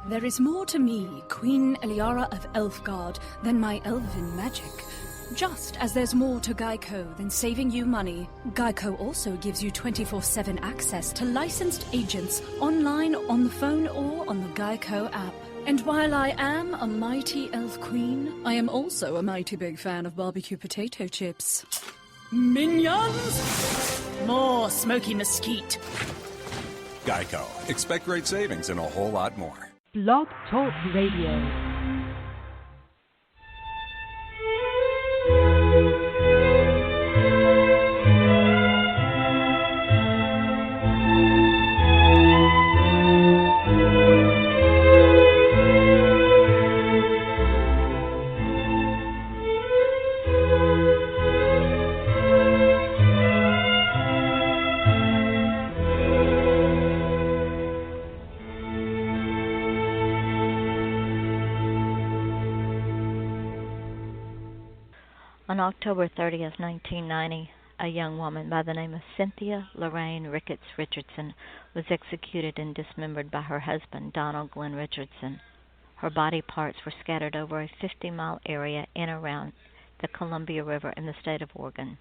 There is more to me, Queen Eliara of Elfgard, than my elven magic. Just as there's more to Geico than saving you money, Geico also gives you 24/7 access to licensed agents online, on the phone, or on the Geico app. And while I am a mighty elf queen, I am also a mighty big fan of barbecue potato chips. Minions! More smoky mesquite. Geico. Expect great savings and a whole lot more. Blog Talk Radio. On October 30th, 1990, a young woman by the name of Cynthia Lorraine Ricketts Richardson was executed and dismembered by her husband, Donald Glenn Richardson. Her body parts were scattered over a 50-mile area in and around the Columbia River in the state of Oregon.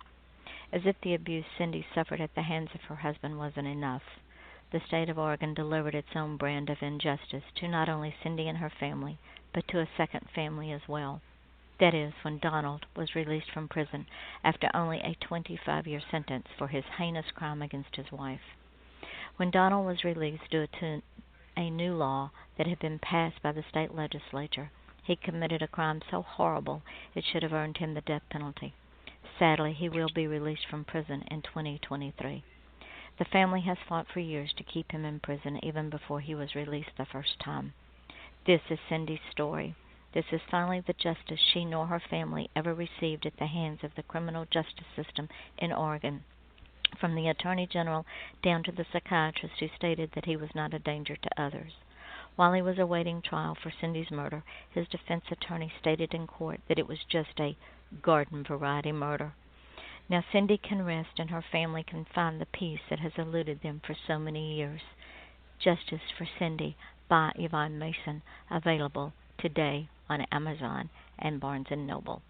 As if the abuse Cindy suffered at the hands of her husband wasn't enough, the state of Oregon delivered its own brand of injustice to not only Cindy and her family, but to a second family as well. That is, when Donald was released from prison after only a 25-year sentence for his heinous crime against his wife. When Donald was released due to a new law that had been passed by the state legislature, he committed a crime so horrible it should have earned him the death penalty. Sadly, he will be released from prison in 2023. The family has fought for years to keep him in prison even before he was released the first time. This is Cindy's story. This is finally the justice she nor her family ever received at the hands of the criminal justice system in Oregon, from the Attorney General down to the psychiatrist who stated that he was not a danger to others. While he was awaiting trial for Cindy's murder, his defense attorney stated in court that it was just a garden-variety murder. Now Cindy can rest and her family can find the peace that has eluded them for so many years. Justice for Cindy by Yvonne Mason, available today on Amazon and Barnes & Noble.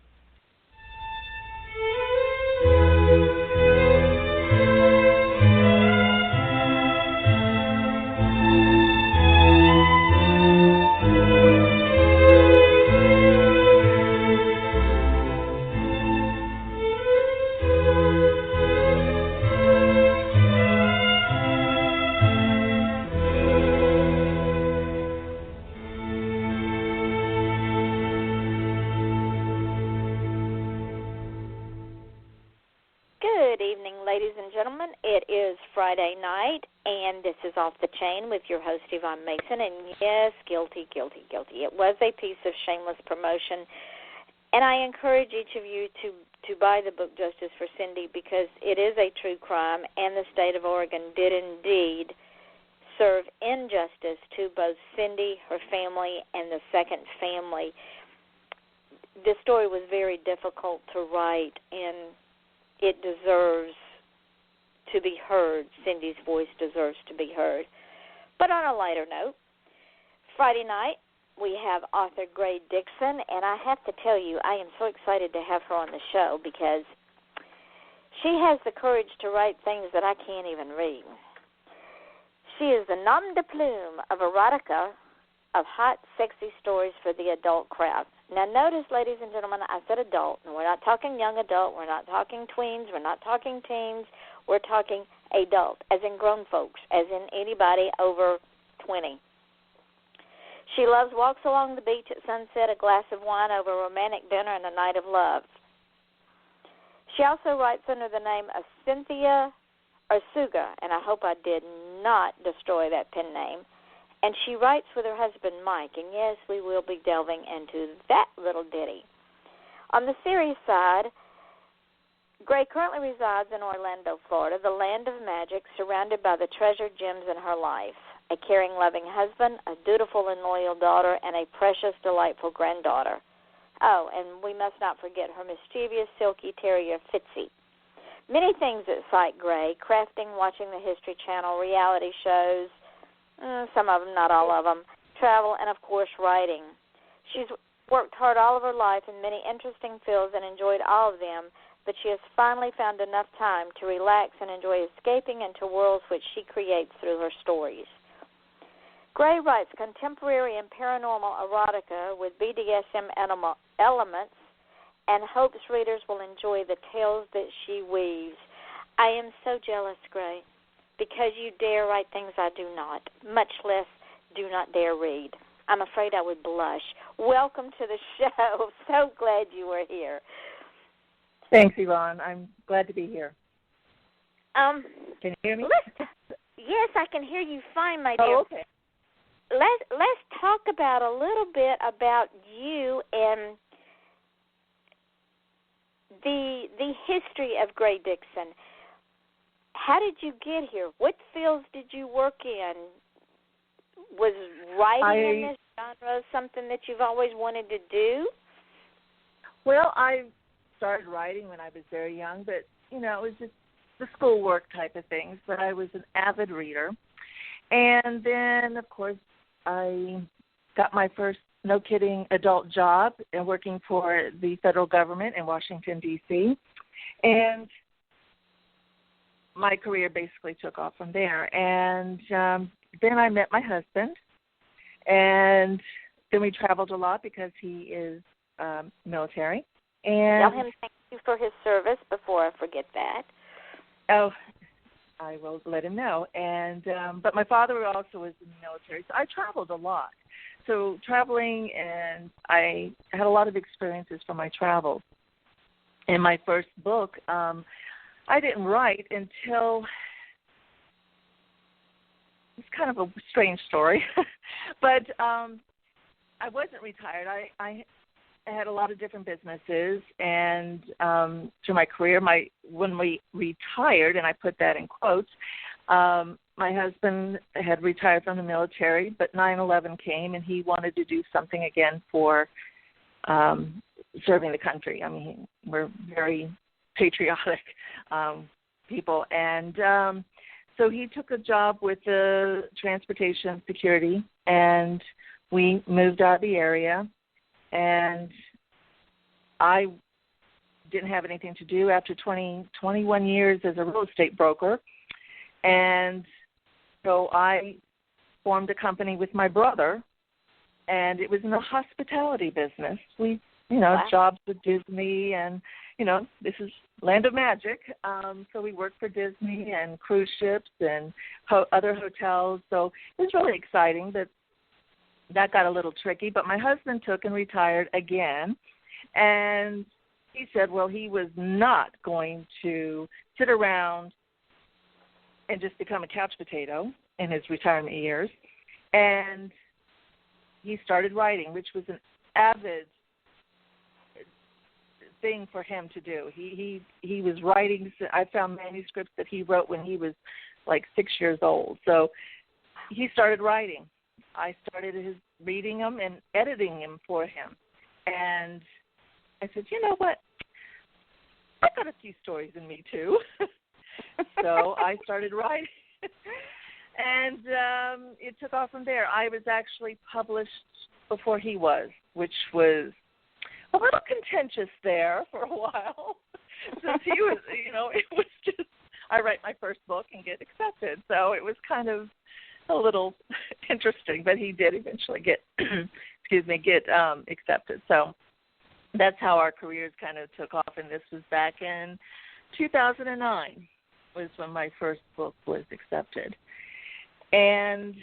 Friday night, and this is Off the Chain with your host, Yvonne Mason, and yes, guilty. It was a piece of shameless promotion, and I encourage each of you to buy the book Justice for Cindy because it is a true crime, and the state of Oregon did indeed serve injustice to both Cindy, her family, and the second family. This story was very difficult to write, and it deserves to be heard. Cindy's voice deserves to be heard. But on a lighter note, Friday night we have author Gray Dixon, and I have to tell you, I am so excited to have her on the show because she has the courage to write things that I can't even read. She is the nom de plume of erotica, of hot, sexy stories for the adult crowd. Now notice, ladies and gentlemen, I said adult, and we're not talking young adult, we're not talking tweens, we're not talking teens, we're talking adult, as in grown folks, as in anybody over 20. She loves walks along the beach at sunset, a glass of wine over a romantic dinner, and a night of love. She also writes under the name of Cynthia Arsuaga, and I hope I did not destroy that pen name. And she writes with her husband, Mike, and yes, we will be delving into that little ditty. On the serious side, Gray currently resides in Orlando, Florida, the land of magic, surrounded by the treasured gems in her life, a caring, loving husband, a dutiful and loyal daughter, and a precious, delightful granddaughter. Oh, and we must not forget her mischievous, Silky terrier, Fitzy. Many things excite Gray: crafting, watching the History Channel, reality shows, some of them, not all of them, travel, and, of course, writing. She's worked hard all of her life in many interesting fields and enjoyed all of them, but she has finally found enough time to relax and enjoy escaping into worlds which she creates through her stories. Gray writes contemporary and paranormal erotica with BDSM elements and hopes readers will enjoy the tales that she weaves. I am so jealous, Gray, because you dare write things I do not, much less do not dare read. I'm afraid I would blush. Welcome to the show. So glad you were here. Thanks, Yvonne. I'm glad to be here. Can you hear me? Yes, I can hear you fine, my dear. Oh, okay. Let's talk about a little bit about you and the history of Gray Dixon. How did you get here? What fields did you work in? Was writing in this genre something that you've always wanted to do? Well, I started writing when I was very young, but, it was just the schoolwork type of things. But I was an avid reader. And then, of course, I got my first, no kidding, adult job and working for the federal government in Washington, D.C. And my career basically took off from there. And then I met my husband, and then we traveled a lot because he is military. And tell him thank you for his service before I forget that. Oh, I will let him know. And but my father also was in the military, so I traveled a lot. So traveling, and I had a lot of experiences from my travels. In my first book, I didn't write until, it's kind of a strange story, but I wasn't retired. I had a lot of different businesses, and through my career, when we retired, and I put that in quotes, my husband had retired from the military, but 9/11 came, and he wanted to do something again for serving the country. I mean, we're very patriotic people, and so he took a job with the transportation security, and we moved out of the area, and I didn't have anything to do after 21 years as a real estate broker, and so I formed a company with my brother, and it was in the hospitality business. We, Wow. jobs with Disney, and, this is land of magic. So we worked for Disney and cruise ships and other hotels. So it was really exciting, but that got a little tricky. But my husband took and retired again, and he said, well, he was not going to sit around and just become a couch potato in his retirement years. And he started writing, which was an avid thing for him to do. He was writing. I found manuscripts that he wrote when he was like 6 years old. So he started writing. I started reading them and editing them for him. And I said, you know what? I got a few stories in me too. So I started writing. And it took off from there. I was actually published before he was, which was a little contentious there for a while. Since he was, it was just, I write my first book and get accepted. So it was kind of a little interesting, but he did eventually get, accepted. So that's how our careers kind of took off, and this was back in 2009 was when my first book was accepted. And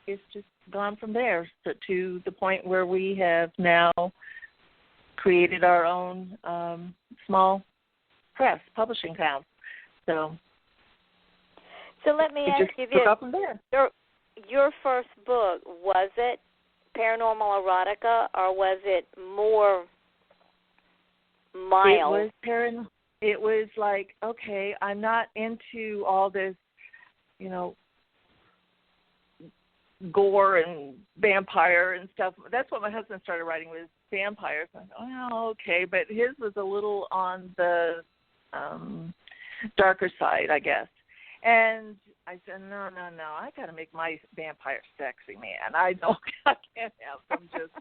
it's just gone from there to the point where we have now created our own small press, publishing house. So let me ask you this. Up from there. Your first book, was it paranormal erotica, or was it more mild? It was like, okay, I'm not into all this, gore and vampire and stuff. That's what my husband started writing, was vampires. I thought, oh, okay, but his was a little on the darker side, I guess. And I said, no, I got to make my vampire sexy, man. I can't have them just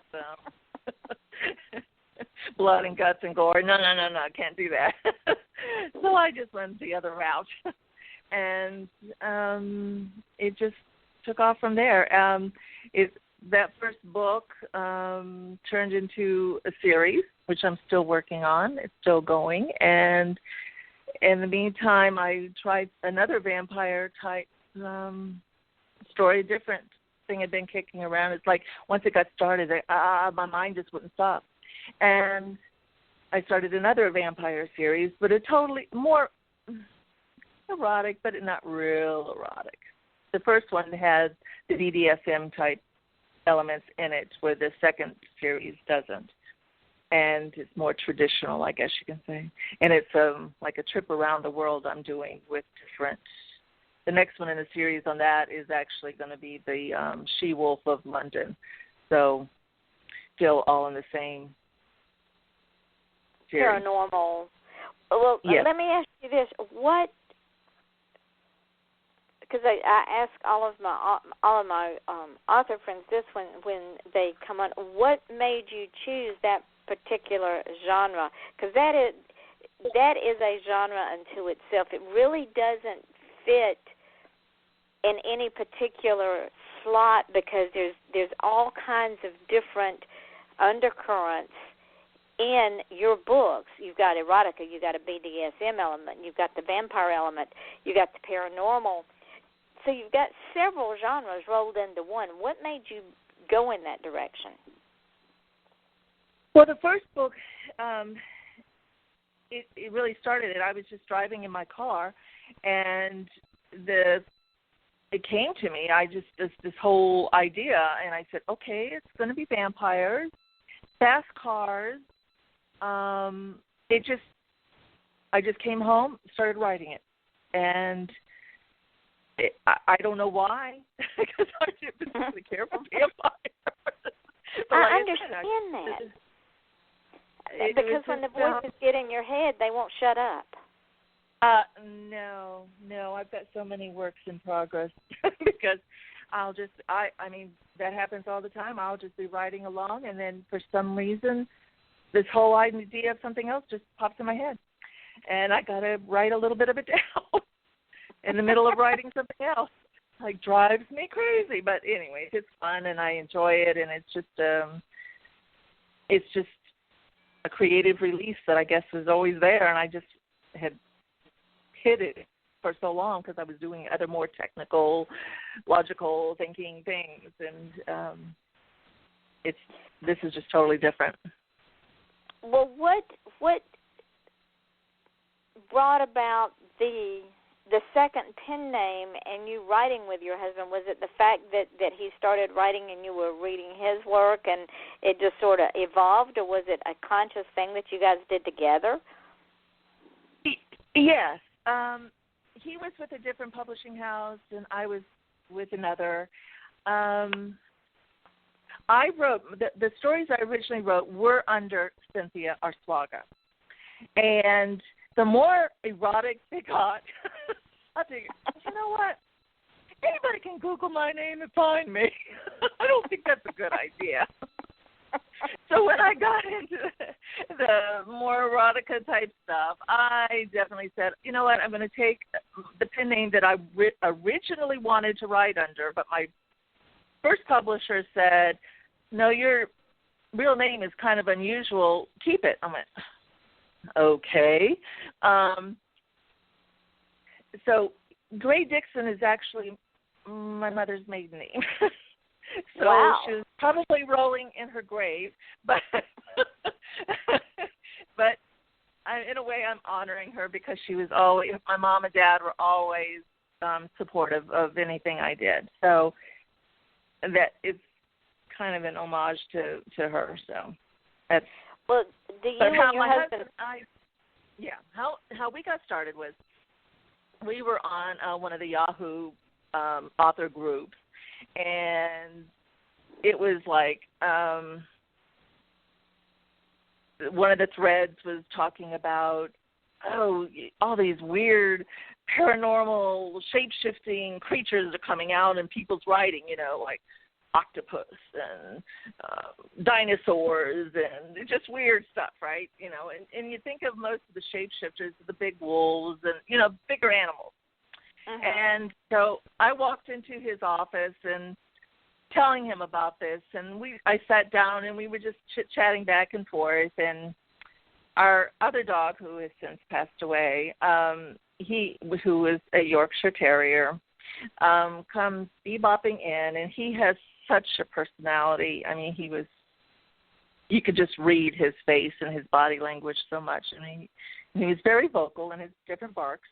blood and guts and gore. No, I can't do that. So I just went the other route. And it just took off from there. That first book turned into a series, which I'm still working on. It's still going. And in the meantime, I tried another vampire-type story. A different thing had been kicking around. It's like once it got started, my mind just wouldn't stop. And I started another vampire series, but a totally more erotic, but not real erotic. The first one had the BDSM-type elements in it, where the second series doesn't. And it's more traditional, I guess you can say. And it's like a trip around the world I'm doing with different. The next one in the series on that is actually going to be the She-Wolf of London. So still all in the same series. Paranormal. Well, yes. Let me ask you this: what? Because I ask all of my author friends this when they come on. What made you choose that particular genre? Because that is a genre unto itself. It really doesn't fit in any particular slot because there's all kinds of different undercurrents in your books. You've got erotica, you've got a BDSM element, you've got the vampire element, you've got the paranormal. So you've got several genres rolled into one. What made you go in that direction? Well, the first book, it really started it. I was just driving in my car, and it came to me. This whole idea, and I said, okay, it's going to be vampires, fast cars. I just came home, started writing it, and I don't know why, because I didn't particularly care for vampires. I understand that. Because when the voices get in your head, they won't shut up. No, I've got so many works in progress because I mean, that happens all the time. I'll just be writing along, and then for some reason, this whole idea of something else just pops in my head. And I got to write a little bit of it down in the middle of writing something else. Like, drives me crazy. But anyways, it's fun, and I enjoy it, and it's just a creative release that I guess is always there, and I just had hid it for so long because I was doing other more technical, logical thinking things, and this is just totally different. Well, what brought about the second pen name and you writing with your husband? Was it the fact that he started writing and you were reading his work and it just sort of evolved, or was it a conscious thing that you guys did together? Yes. He was with a different publishing house and I was with another. I wrote, the stories I originally wrote were under Cynthia Arsuaga. And the more erotic they got, I figured, you know what? Anybody can Google my name and find me. I don't think that's a good idea. So when I got into the more erotica type stuff, I definitely said, you know what, I'm going to take the pen name that I originally wanted to write under, but my first publisher said, no, your real name is kind of unusual. Keep it. I went, okay. So Gray Dixon is actually my mother's maiden name. So wow. She was probably rolling in her grave, but in a way I'm honoring her because she was always, my mom and dad were always supportive of anything I did. So that it's kind of an homage to her. So that's. Well, do you and your husband? How we got started was we were on one of the Yahoo author groups, and it was like one of the threads was talking about all these weird paranormal shape-shifting creatures are coming out in people's writing, like octopus and dinosaurs and just weird stuff, right? And you think of most of the shapeshifters, the big wolves and, bigger animals. Uh-huh. And so I walked into his office and telling him about this, and I sat down and we were just chit-chatting back and forth, and our other dog, who has since passed away, who is a Yorkshire Terrier, comes bebopping in, and he has such a personality. I mean, you could just read his face and his body language so much. I mean, he was very vocal in his different barks.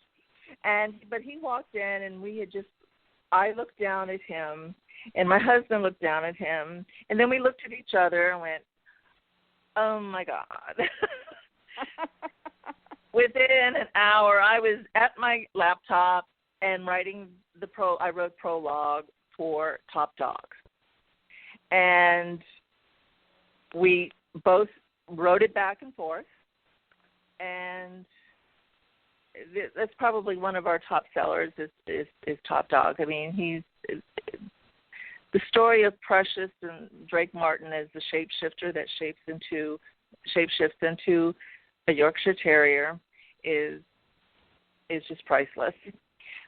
But he walked in, and I looked down at him, and my husband looked down at him, and then we looked at each other and went, oh, my God. Within an hour, I was at my laptop and writing I wrote prologue for Top Dog. And we both wrote it back and forth, and that's probably one of our top sellers is Top Dog. I mean, the story of Precious and Drake Martin as the shapeshifter that shapeshifts into a Yorkshire Terrier is just priceless.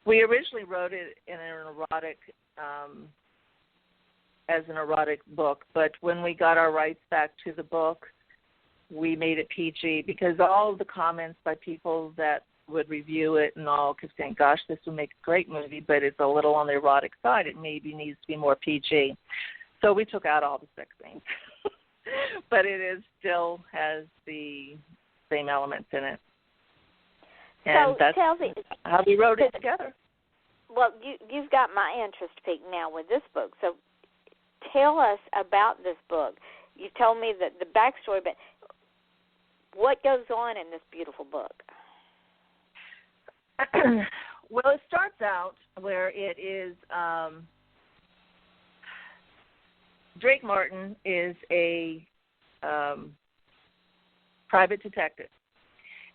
We originally wrote it in an erotic as an erotic book, but when we got our rights back to the book, we made it PG because all of the comments by people that would review it and all kept saying, gosh, this would make a great movie, but it's a little on the erotic side. It maybe needs to be more PG. So we took out all the sex scenes. But it still has the same elements in it. And that's how we wrote it together. Well, you've got my interest peaked now with this book. So tell us about this book. You told me the backstory, but what goes on in this beautiful book? Well, it starts out where it is Drake Martin is a private detective,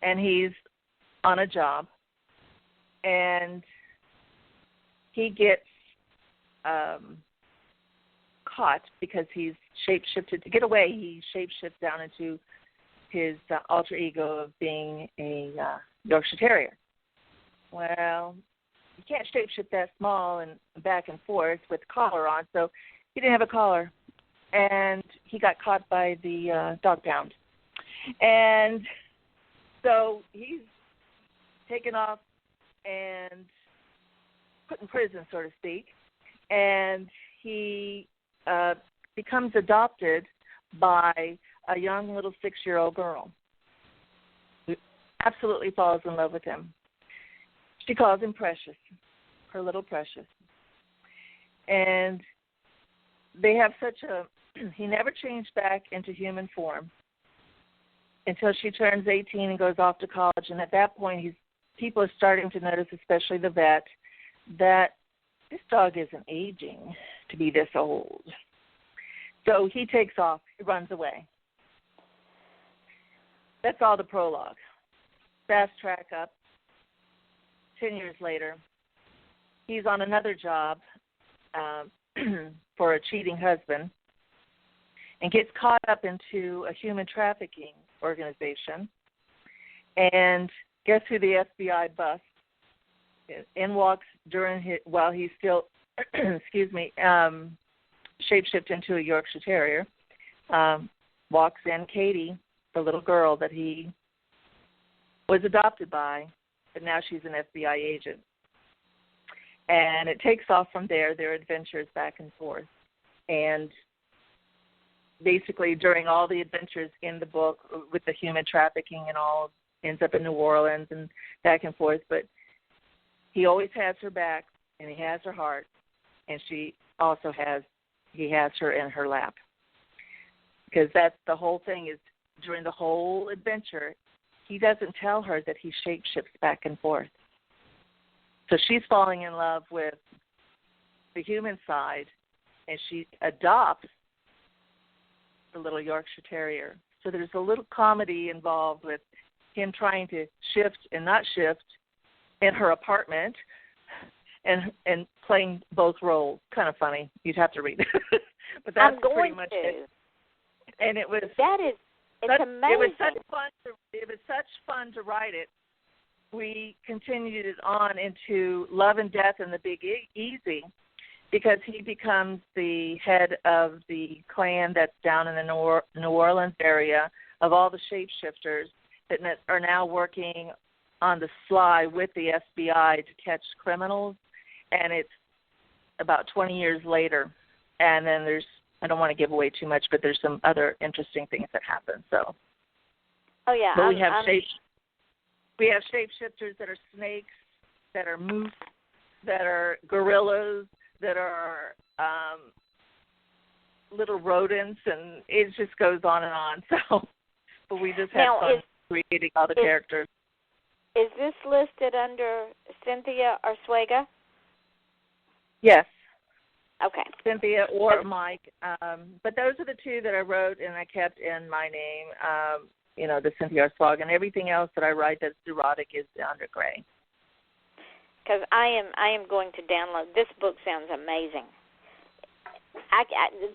and he's on a job, and he gets caught because he's shapeshifted. To get away, he shapeshifts down into his alter ego of being a Yorkshire Terrier. Well, you can't shapeshift that small and back and forth with a collar on, so he didn't have a collar, and he got caught by the dog pound. And so he's taken off and put in prison, so to speak, and he becomes adopted by a young little 6-year-old girl who absolutely falls in love with him. She calls him Precious, her little Precious. And they have he never changed back into human form until she turns 18 and goes off to college. And at that point, people are starting to notice, especially the vet, that this dog isn't aging to be this old. So he takes off. He runs away. That's all the prologue. Fast track up. 10 years later, he's on another job for a cheating husband and gets caught up into a human trafficking organization. And guess who the FBI busts? In walks while he's still, shapeshift into a Yorkshire Terrier. Walks in Katie, the little girl that he was adopted by, but now she's an FBI agent. And it takes off from there, their adventures back and forth. And basically during all the adventures in the book with the human trafficking and all, ends up in New Orleans and back and forth. But he always has her back, and he has her heart, and he has her in her lap. Because that's the whole thing is during the whole adventure, he doesn't tell her that he shapeshifts back and forth. So she's falling in love with the human side, and she adopts the little Yorkshire Terrier. So there's a little comedy involved with him trying to shift and not shift in her apartment, and playing both roles. Kind of funny. You'd have to read it. But that's pretty much it. And it was it's amazing. It was such fun to write it. We continued it on into Love and Death and the Big Easy, because he becomes the head of the clan that's down in the New Orleans area of all the shapeshifters that are now working on the sly with the FBI to catch criminals. And it's about 20 years later. And then I don't want to give away too much, but there's some other interesting things that happen. So. Oh, yeah. But we have shapeshifters that are snakes, that are moose, that are gorillas, that are little rodents, and it just goes on and on. So, but we just have fun creating all the characters. Is this listed under Cynthia Arsuaga? Yes. Okay. Cynthia or Mike. But those are the two that I wrote and I kept in my name, the Cynthia Arsuaga, and everything else that I write that's erotic is under Gray. Because I am going to download. This book sounds amazing.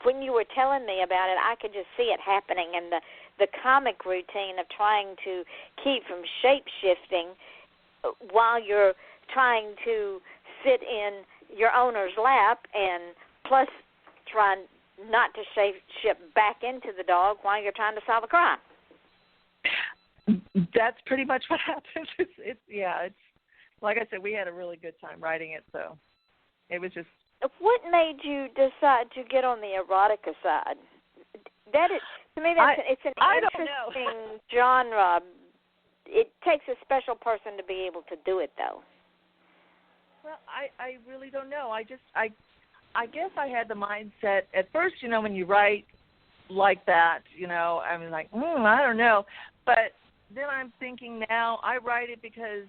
When you were telling me about it, I could just see it happening, and the comic routine of trying to keep from shape-shifting while you're trying to sit in your owner's lap, and plus trying not to shape-shift back into the dog while you're trying to solve a crime. That's pretty much what happens. It's like I said, we had a really good time writing it, so it was just. What made you decide to get on the erotica side? That is, to me, it's an interesting genre. It takes a special person to be able to do it, though. Well, I really don't know. I guess I had the mindset at first. When you write like that, I'm like, I don't know, but then I'm thinking now I write it because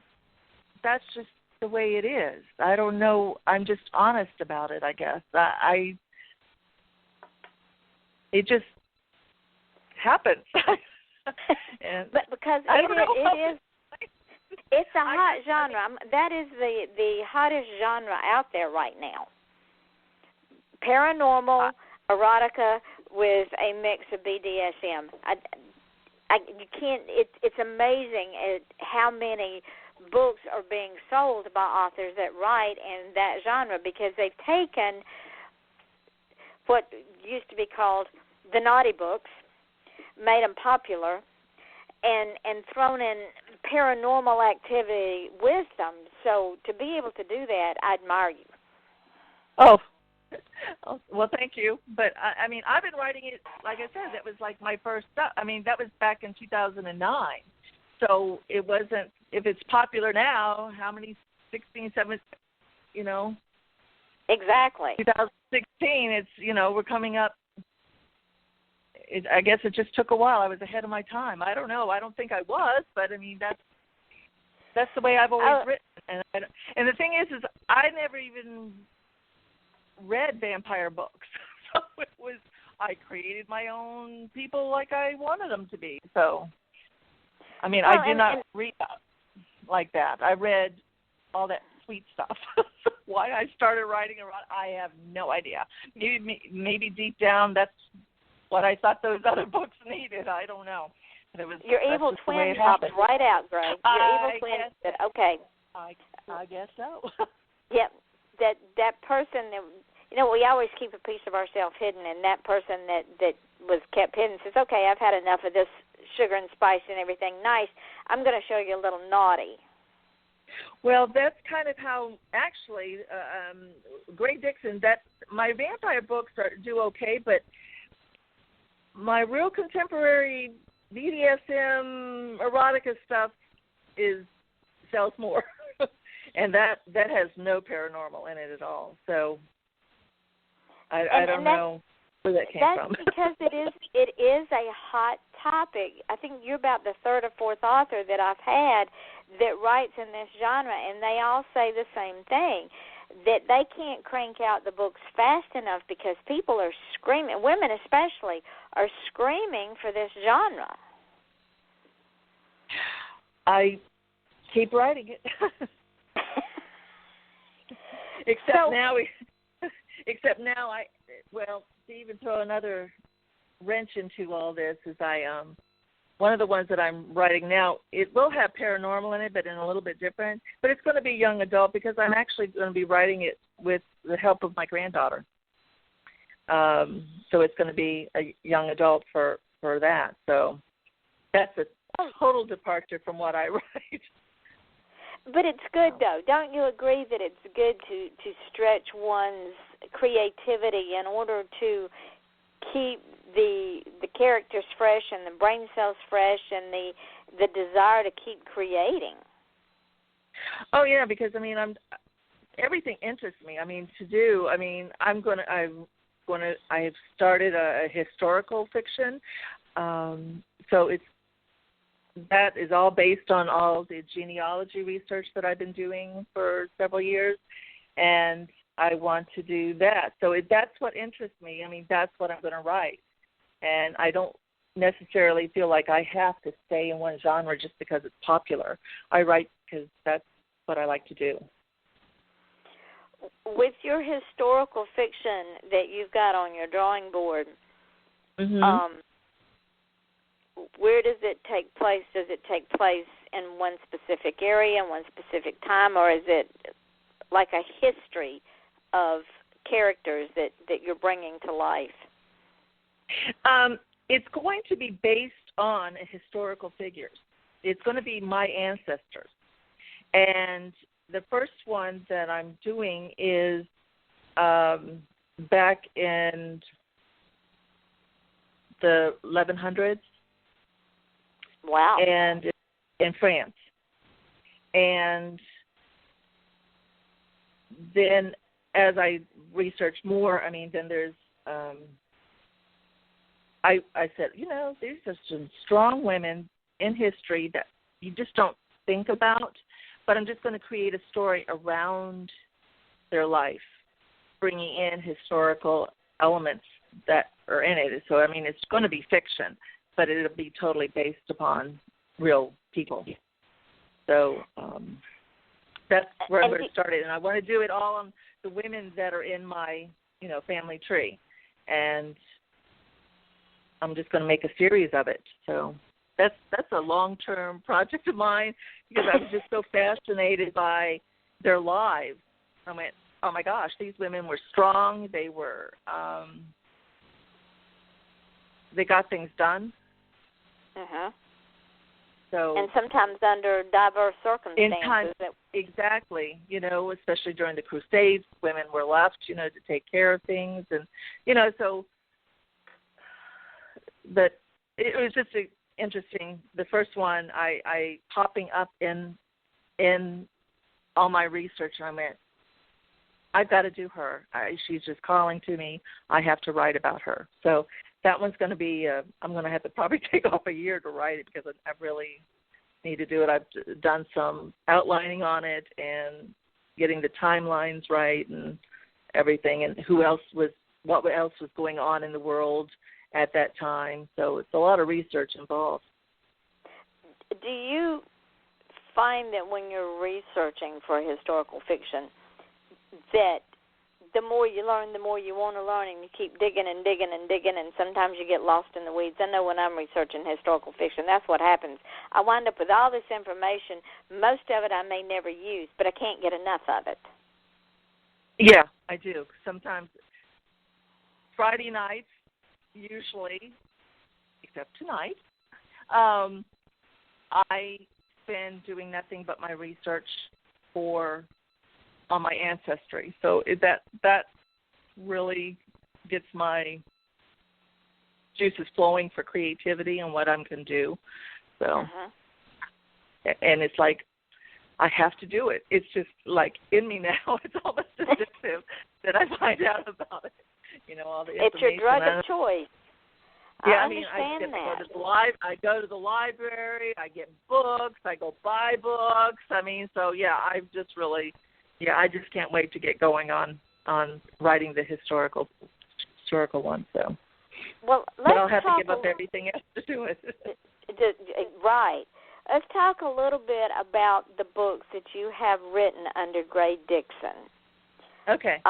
that's just the way it is. I don't know. I'm just honest about it, I guess. It just happens. But because it's a hot genre. That is the hottest genre out there right now. Paranormal, erotica with a mix of BDSM. You can't. It's amazing at how many books are being sold by authors that write in that genre, because they've taken what used to be called the naughty books, made them popular, and thrown in paranormal activity with them. So to be able to do that, I admire you. Oh, well, thank you. But, I've been writing it, like I said, that was like my first stuff. That was back in 2009. So it wasn't, if it's popular now, how many, 16, 17, Exactly. 2016, it's, we're coming up. I guess it just took a while. I was ahead of my time. I don't know. I don't think I was, but, that's the way I've always written. And the thing is I never even read vampire books. So I created my own people like I wanted them to be. So, I did not read like that. I read all that sweet stuff. Why I started writing I have no idea. Maybe deep down that's what I thought those other books needed. I don't know. But your evil twin popped right out, Greg. Your evil twin said, okay. I guess so. Yep. That person that, we always keep a piece of ourselves hidden, and that person that was kept hidden says, okay, I've had enough of this sugar and spice and everything nice. I'm going to show you a little naughty. Well, that's kind of how, actually, Dixon, my vampire books do okay, but my real contemporary BDSM erotica stuff sells more. And that has no paranormal in it at all. So I don't know where that came from. That's because it is a hot topic. I think you're about the third or fourth author that I've had that writes in this genre, and they all say the same thing, that they can't crank out the books fast enough because people are screaming, women especially, are screaming for this genre. I keep writing it. Except now, to even throw another wrench into all this is one of the ones that I'm writing now, it will have paranormal in it, but in a little bit different. But it's going to be young adult because I'm actually going to be writing it with the help of my granddaughter. So it's going to be a young adult for that. So that's a total departure from what I write. But it's good, though. Don't you agree that it's good to stretch one's creativity in order to keep the characters fresh and the brain cells fresh and the desire to keep creating? Oh yeah, because everything interests me. I have started a historical fiction, so that is all based on all the genealogy research that I've been doing for several years, and I want to do that. So that's what interests me. That's what I'm going to write, and I don't necessarily feel like I have to stay in one genre just because it's popular. I write because that's what I like to do. With your historical fiction that you've got on your drawing board, where does it take place? Does it take place in one specific area, in one specific time, or is it like a history of characters that you're bringing to life? It's going to be based on historical figures. It's going to be my ancestors. And the first one that I'm doing is back in the 1100s. Wow. And in France. And then as I researched more, then there's, I said, these are some strong women in history that you just don't think about, but I'm just going to create a story around their life, bringing in historical elements that are in it. So, it's going to be fiction, but it'll be totally based upon real people. So that's where I'm going to start it. And I want to do it all on the women that are in my, family tree. And I'm just going to make a series of it. So that's a long-term project of mine because I was just so fascinated by their lives. I went, oh, my gosh, these women were strong. They were they got things done. So, and sometimes under diverse circumstances. Exactly. Especially during the Crusades, women were left, to take care of things. And, so, but it was just interesting. The first one, I popping up in all my research, and I went, I've got to do her. She's just calling to me. I have to write about her. So that one's going to be, I'm going to have to probably take off a year to write it because I really need to do it. I've done some outlining on it and getting the timelines right and everything and what else was going on in the world at that time. So it's a lot of research involved. Do you find that when you're researching for historical fiction that the more you learn, the more you want to learn, and you keep digging and digging and digging, and sometimes you get lost in the weeds? I know when I'm researching historical fiction, that's what happens. I wind up with all this information. Most of it I may never use, but I can't get enough of it. Yeah, I do. Sometimes Friday nights, usually, except tonight, I spend doing nothing but my research on my ancestry. So that really gets my juices flowing for creativity and what I'm going to do. So, and it's like I have to do it. It's just like in me now. It's almost addictive that I find out about it. All the information. It's your drug of choice. Yeah, I go to the library. I get books. I go buy books. So yeah, I just can't wait to get going on writing the historical one. So, well, but I'll have to give up everything else to do it. Right. let's talk a little bit about the books that you have written under Gray Dixon. Okay.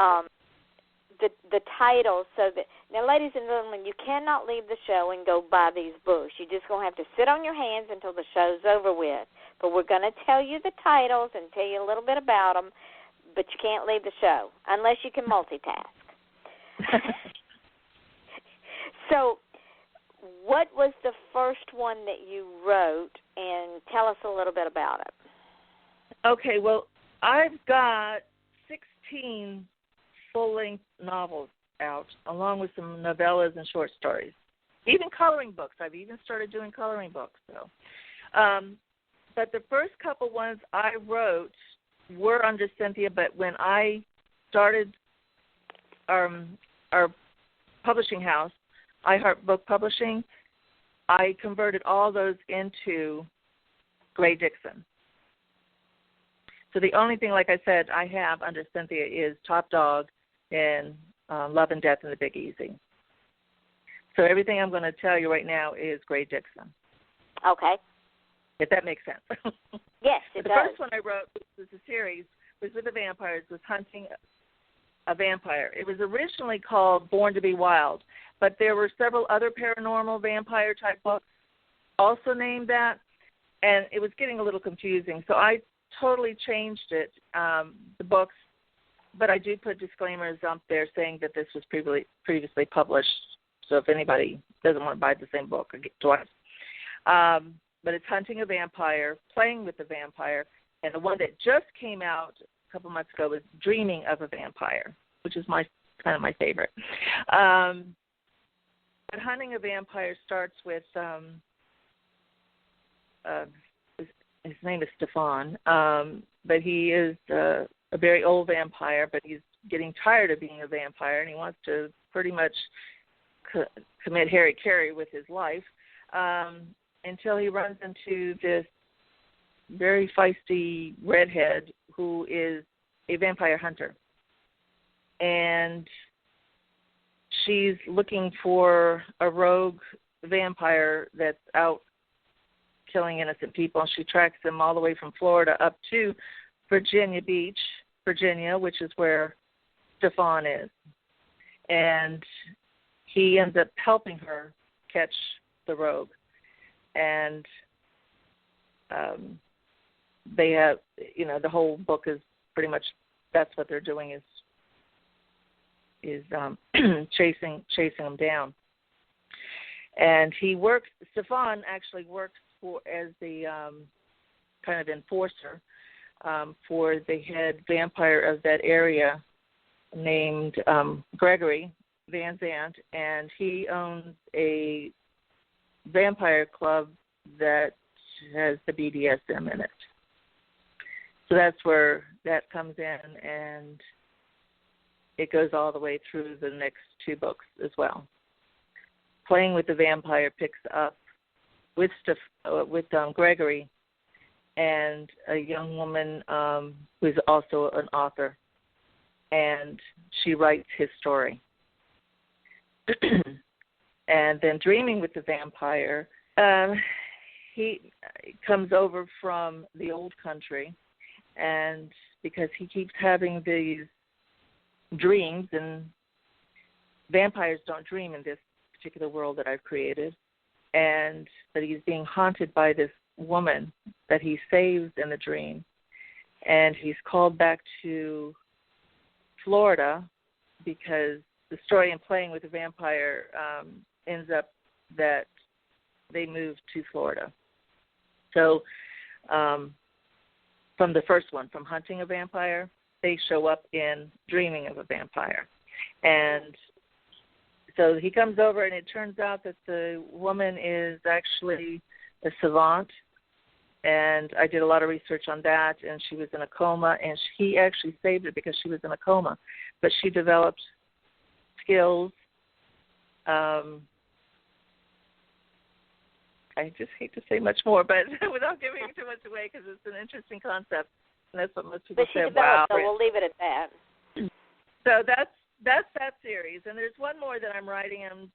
The titles, so that now, ladies and gentlemen, you cannot leave the show and go buy these books. You're just going to have to sit on your hands until the show's over with. But we're going to tell you the titles and tell you a little bit about them, but you can't leave the show unless you can multitask. So, what was the first one that you wrote, and tell us a little bit about it. Okay, well, I've got 16 full-length novels out, along with some novellas and short stories. Even coloring books. I've even started doing coloring books. So, but the first couple ones I wrote were under Cynthia, but when I started our publishing house, iHeart Book Publishing, I converted all those into Gray Dixon. So the only thing, like I said, I have under Cynthia is Top Dog and Love and Death and the Big Easy. So everything I'm going to tell you right now is Gray Dixon. Okay. If that makes sense. Yes, it the does. first one I wrote, which was a series, was with the vampires, was Hunting a Vampire. It was originally called Born to be Wild, but there were several other paranormal vampire-type books also named that, and it was getting a little confusing. So I totally changed it, the books, but I do put disclaimers up there saying that this was previously published, so if anybody doesn't want to buy the same book, I get twice. But it's Hunting a Vampire, Playing with the Vampire, and the one that just came out a couple months ago was Dreaming of a Vampire, which is kind of my favorite. But Hunting a Vampire starts with his name is Stefan, but he is a very old vampire, but he's getting tired of being a vampire, and he wants to pretty much commit hara-kiri with his life until he runs into this very feisty redhead who is a vampire hunter. And she's looking for a rogue vampire that's out killing innocent people. She tracks him all the way from Florida up to Virginia Beach, Virginia, which is where Stefan is. And he ends up helping her catch the rogue. And they have, the whole book is pretty much, that's what they're doing is chasing him down. And Stefan actually works as the kind of enforcer for the head vampire of that area named Gregory Van Zandt, and he owns a vampire club that has the BDSM in it. So that's where that comes in, and it goes all the way through the next two books as well. Playing with the Vampire picks up with Gregory and a young woman who's also an author, and she writes his story. And then Dreaming with the Vampire, he comes over from the old country, and because he keeps having these dreams, and vampires don't dream in this particular world that I've created, and that he's being haunted by this woman that he saves in the dream, and he's called back to Florida because the story in Playing with the Vampire ends up that they move to Florida. So from the first one, from Hunting a Vampire, they show up in Dreaming of a Vampire. And so he comes over, and it turns out that the woman is actually a savant, and I did a lot of research on that, and she was in a coma, and he actually saved her because she was in a coma. But she developed skills. I just hate to say much more, but without giving too much away, because it's an interesting concept, and that's what most people say. Wow. So we'll leave it at that. So that's that series, and there's one more that I'm writing. I'm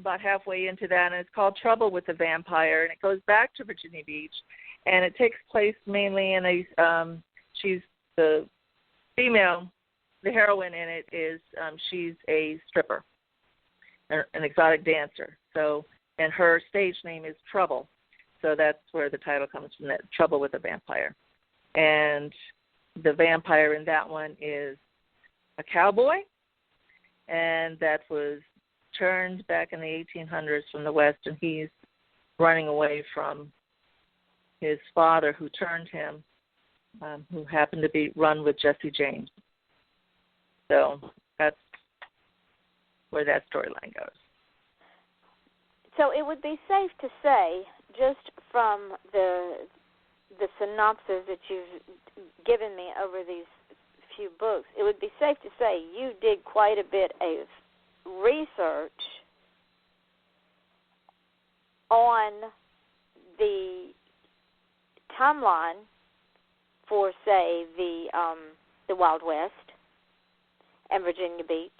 about halfway into that, and it's called Trouble with the Vampire, and it goes back to Virginia Beach, and it takes place mainly in a, she's the female, the heroine in it is, she's a stripper, an exotic dancer, so, and her stage name is Trouble, so that's where the title comes from, that Trouble with the Vampire, and the vampire in that one is a cowboy, and that was turned back in the 1800s from the West, and he's running away from his father who turned him, who happened to be run with Jesse James. So that's where that storyline goes. So it would be safe to say, just from the synopsis that you've given me over these few books, it would be safe to say you did quite a bit of research on the timeline for, say, the Wild West and Virginia Beach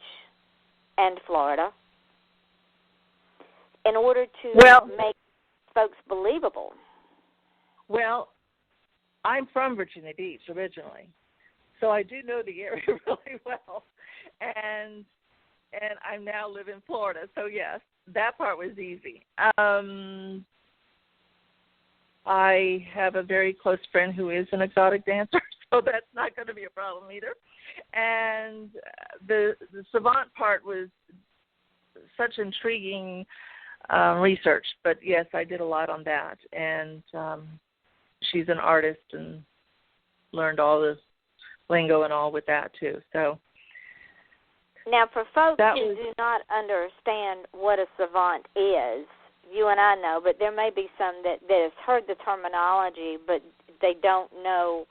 and Florida in order to make folks believable. Well, I'm from Virginia Beach originally, so I do know the area really well, and I now live in Florida. So yes, that part was easy. I have a very close friend who is an exotic dancer, so that's not going to be a problem either. And the savant part was such intriguing research, but yes, I did a lot on that. And she's an artist and learned all the lingo and all with that too. So now, for folks who do not understand what a savant is, you and I know, but there may be some that has heard the terminology, but they don't know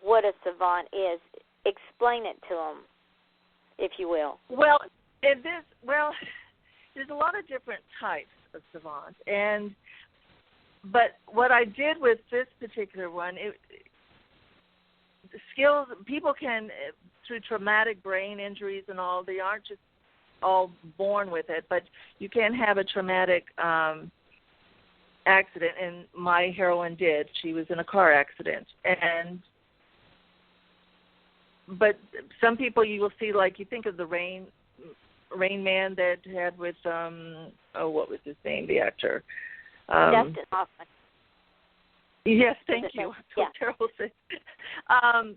what a savant is. Explain it to them, if you will. Well, there's a lot of different types of savant, but what I did with this particular one, the skills people can, through traumatic brain injuries and all, they aren't just all born with it, but you can have a traumatic accident, and my heroine did. She was in a car accident, but some people you will see, like you think of the Rain Man that had with what was his name, the actor? Dustin Hoffman. Yes, thank you. Yeah. Terrible.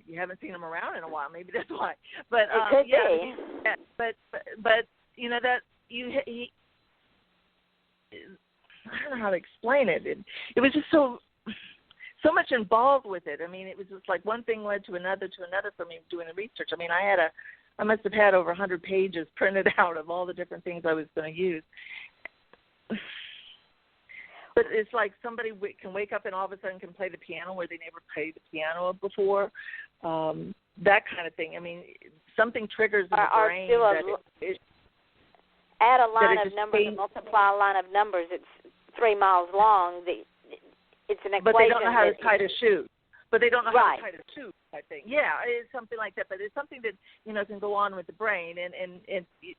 You haven't seen him around in a while. Maybe that's why. But it could be. Yeah, but you know that he I don't know how to explain it. It was just so much involved with it. I mean, it was just like one thing led to another for me doing the research. I mean, I must have had over 100 pages printed out of all the different things I was going to use. But it's like somebody can wake up and all of a sudden can play the piano where they never played the piano before. That kind of thing. I mean, something triggers in the brain. Add a line of numbers and multiply a line of numbers. It's 3 miles long. It's an equation. But they don't know how to tie the shoe. But they don't know how Right. to tie the shoe, I think. Yeah, it's something like that. But it's something that, can go on with the brain. And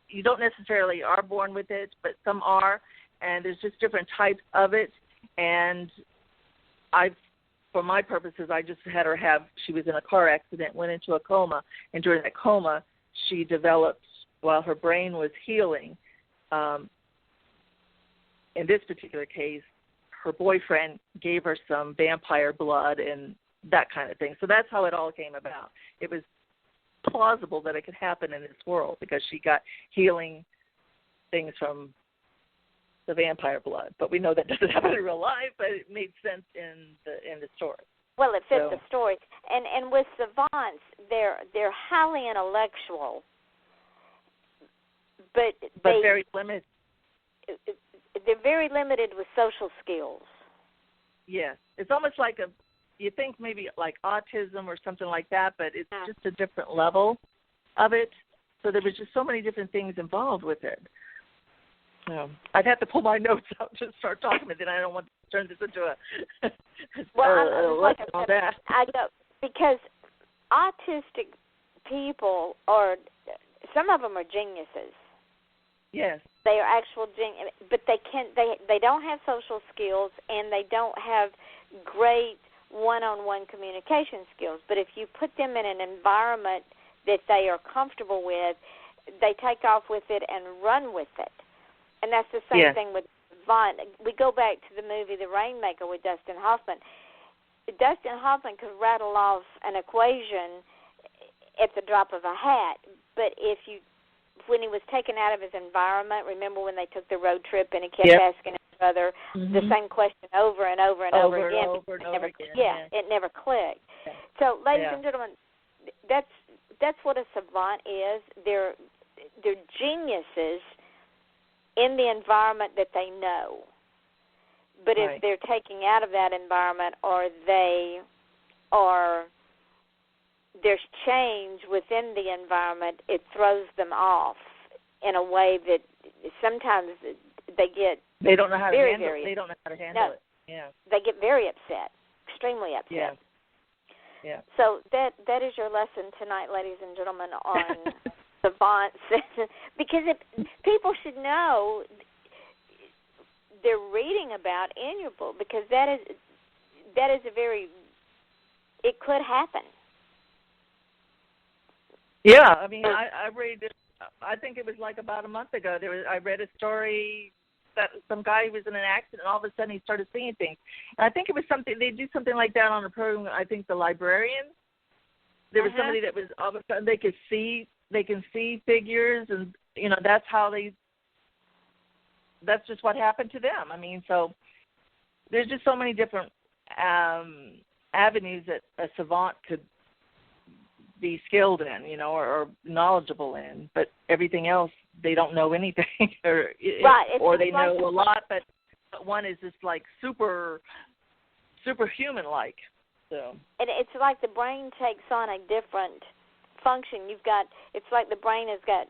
you don't necessarily are born with it, but some are. And there's just different types of it. And for my purposes, I just had her she was in a car accident, went into a coma. And during that coma, she developed, while her brain was healing, in this particular case, her boyfriend gave her some vampire blood and that kind of thing. So that's how it all came about. It was plausible that it could happen in this world because she got healing things from the vampire blood. But we know that doesn't happen in real life, but it made sense in the story. Well, it fits the story. And with savants, they're highly intellectual, but very limited. They're very limited with social skills. Yes. It's almost like you think maybe like autism or something like that, but it's just a different level of it. So there was just so many different things involved with it. I'd have to pull my notes out to start talking, but then I don't want to turn this into a lesson on that. I know, because autistic people some of them are geniuses. Yes. They are actual but they don't have social skills, and they don't have great one-on-one communication skills. But if you put them in an environment that they are comfortable with, they take off with it and run with it. And that's the same thing with Vaughn. We go back to the movie The Rainmaker with Dustin Hoffman. Dustin Hoffman could rattle off an equation at the drop of a hat, but when he was taken out of his environment, remember when they took the road trip and he kept asking his brother the same question over and over and over again? It never clicked. Yeah. So, ladies and gentlemen, that's what a savant is. They're geniuses in the environment that they know. But if they're taking out of that environment, or there's change within the environment, it throws them off in a way that sometimes they don't know how to handle it. They don't know how to handle it. Yeah. They get very upset, extremely upset. Yeah. So that is your lesson tonight, ladies and gentlemen, on savants, because people should know they're reading about in your book, because that is it could happen. Yeah, I mean, I read it. I think it was like about a month ago. I read a story that some guy was in an accident, and all of a sudden he started seeing things. And I think it was something they do something like that on a program. I think The Librarians. There was somebody that was all of a sudden they can see figures, and that's just what happened to them. I mean, so there's just so many different avenues that a savant could be skilled in, or knowledgeable in, but everything else they don't know anything, or they know a lot, but one is just like superhuman like. So. And it's like the brain takes on a different function. It's like the brain has got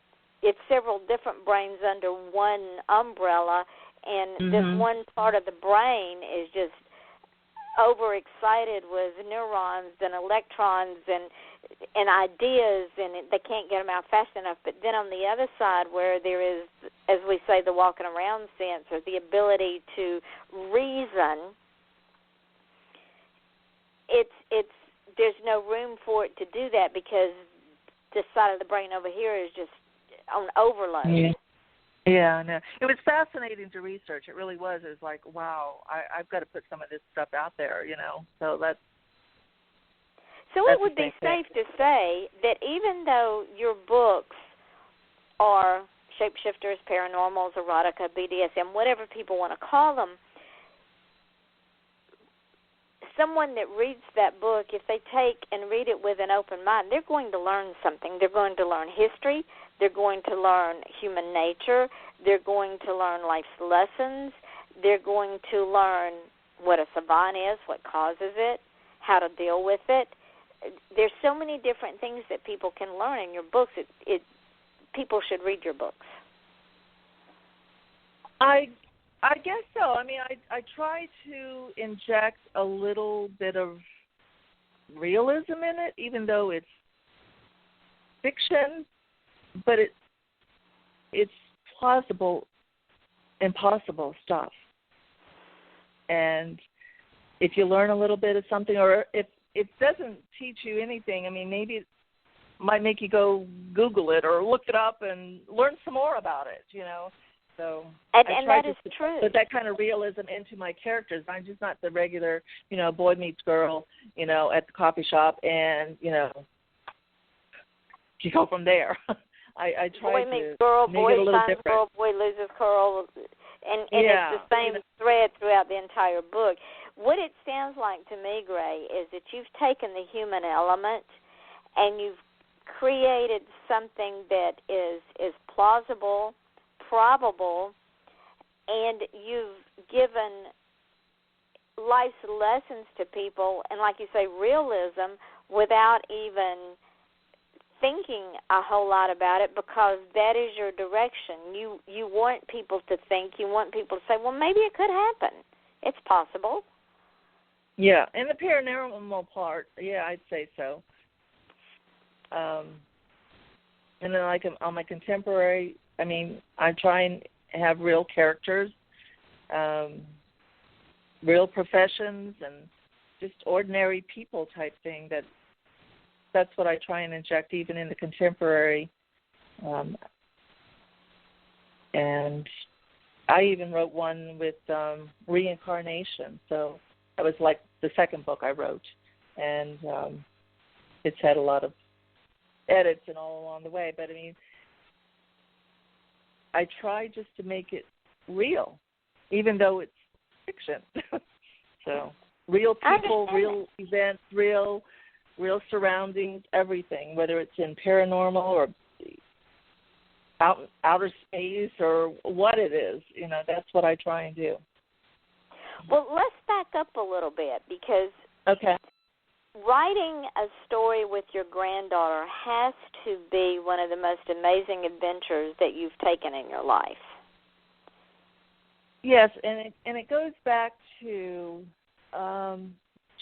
several different brains under one umbrella, and this one part of the brain is just overexcited with neurons and electrons and ideas, and they can't get them out fast enough. But then on the other side, where there is, as we say, the walking around sense, or the ability to reason, there's no room for it to do that, because this side of the brain over here is just on overload. Yeah, no. It was fascinating to research. It really was. It was like, wow, I've got to put some of this stuff out there, So it would be safe to say that even though your books are shapeshifters, paranormals, erotica, BDSM, whatever people want to call them, someone that reads that book, if they take and read it with an open mind, they're going to learn something. They're going to learn history. They're going to learn human nature. They're going to learn life's lessons. They're going to learn what a savant is, what causes it, how to deal with it. There's so many different things that people can learn in your books. People should read your books. I guess so. I mean, I try to inject a little bit of realism in it, even though it's fiction, but it's plausible, impossible stuff. And if you learn a little bit of something, or if it doesn't teach you anything, I mean, maybe it might make you go Google it or look it up and learn some more about it, So and that is true. Put that kind of realism into my characters. I'm just not the regular, boy meets girl, at the coffee shop, and you go from there. I try boy meets girl, boy finds girl, boy loses girl, and it's the same thread throughout the entire book. What it sounds like to me, Gray, is that you've taken the human element and you've created something that is plausible, probable, and you've given life's lessons to people, and like you say, realism, without even thinking a whole lot about it, because that is your direction. You want people to think. You want people to say, well, maybe it could happen. It's possible. Yeah, and the paranormal part, I'd say so. And then like on my contemporary I mean, I try and have real characters, real professions, and just ordinary people type thing. That's what I try and inject even in the contemporary. And I even wrote one with reincarnation. So that was like the second book I wrote. And it's had a lot of edits and all along the way. But, I mean, I try just to make it real, even though it's fiction. So real people, real events, real surroundings, everything, whether it's in paranormal or outer space or what it is, that's what I try and do. Well, let's back up a little bit, because writing a story with your granddaughter has to be one of the most amazing adventures that you've taken in your life. Yes, and it goes back to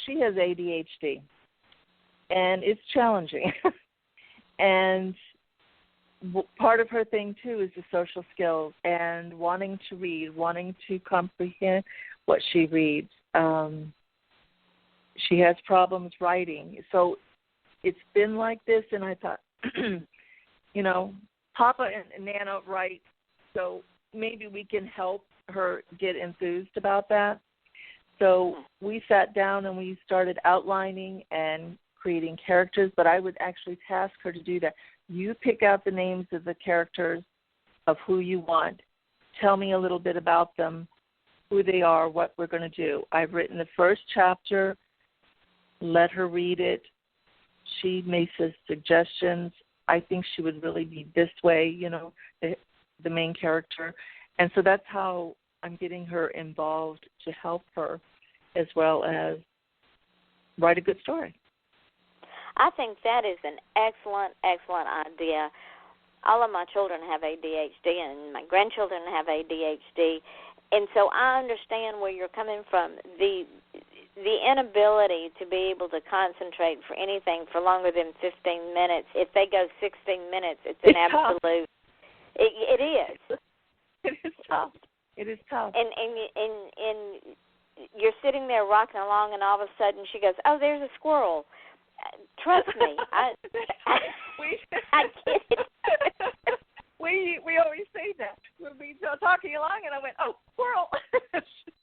she has ADHD, and it's challenging. And part of her thing, too, is the social skills and wanting to read, wanting to comprehend what she reads. She has problems writing. So it's been like this, and I thought, Papa and Nana write, so maybe we can help her get enthused about that. So we sat down and we started outlining and creating characters, but I would actually task her to do that. You pick out the names of the characters of who you want. Tell me a little bit about them, who they are, what we're going to do. I've written the first chapter. Let her read it. She makes us suggestions. I think she would really be this way, the main character. And so that's how I'm getting her involved, to help her as well as write a good story. I think that is an excellent, excellent idea. All of my children have ADHD, and my grandchildren have ADHD, and so I understand where you're coming from. The inability to be able to concentrate for anything for longer than 15 minutes. If they go 16 minutes, it's an absolute. It is. It is tough. It is tough. And you're sitting there rocking along, and all of a sudden she goes, "Oh, there's a squirrel." Trust me, I get it. We always say that. We'll be talking along, and I went, "Oh, squirrel."